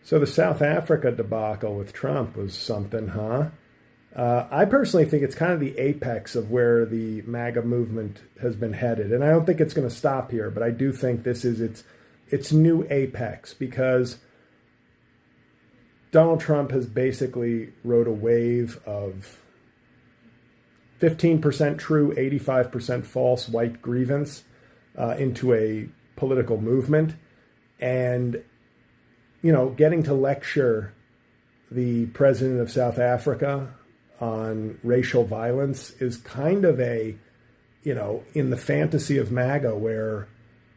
So the South Africa debacle with Trump was something, huh? I personally think it's kind of the apex of where the MAGA movement has been headed. And I don't think it's going to stop here, but I do think this is its new apex, because Donald Trump has basically rode a wave of 15% true, 85% false white grievance into a political movement. And, you know, getting to lecture the president of South Africa on racial violence is kind of a, you know, in the fantasy of MAGA, where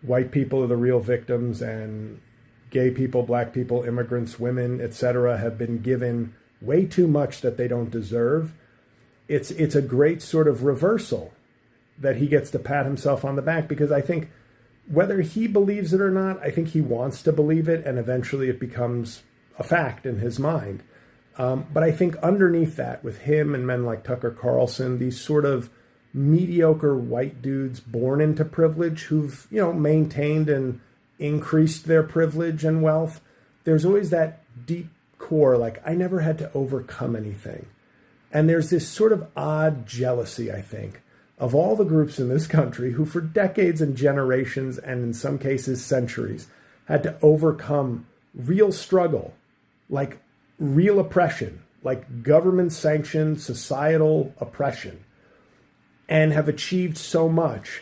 white people are the real victims and gay people, black people, immigrants, women, etc., have been given way too much that they don't deserve. It's a great sort of reversal that he gets to pat himself on the back, because I think whether he believes it or not, I think he wants to believe it, and eventually it becomes a fact in his mind. But I think underneath that, with him and men like Tucker Carlson, these sort of mediocre white dudes born into privilege who've, you know, maintained and increased their privilege and wealth, there's always that deep core, like, I never had to overcome anything. And there's this sort of odd jealousy, I think, of all the groups in this country who for decades and generations, and in some cases centuries, had to overcome real struggle, like real oppression, like government-sanctioned societal oppression, and have achieved so much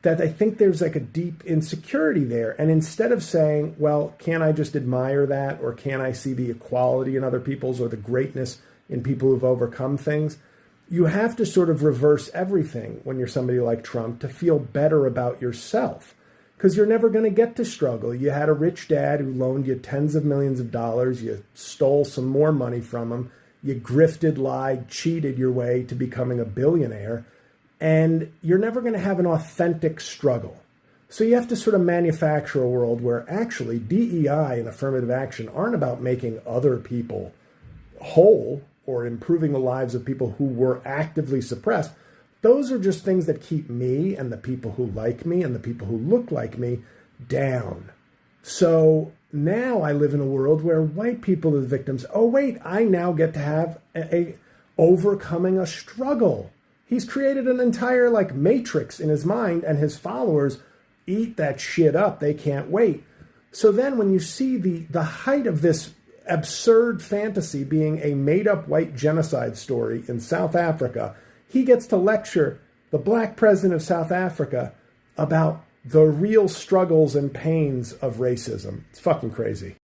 that I think there's like a deep insecurity there. And instead of saying, well, can't I just admire that, or can I see the equality in other people's or the greatness in people who've overcome things, you have to sort of reverse everything when you're somebody like Trump to feel better about yourself, because you're never going to get to struggle. You had a rich dad who loaned you tens of millions of dollars. You stole some more money from him. You grifted, lied, cheated your way to becoming a billionaire. And you're never going to have an authentic struggle. So you have to sort of manufacture a world where actually DEI and affirmative action aren't about making other people whole or improving the lives of people who were actively suppressed. Those are just things that keep me and the people who like me and the people who look like me down. So now I live in a world where white people are the victims. Oh, wait, I now get to have a overcoming a struggle. He's created an entire like matrix in his mind, and his followers eat that shit up. They can't wait. So then when you see the height of this absurd fantasy being a made-up white genocide story in South Africa, he gets to lecture the black president of South Africa about the real struggles and pains of racism. It's fucking crazy.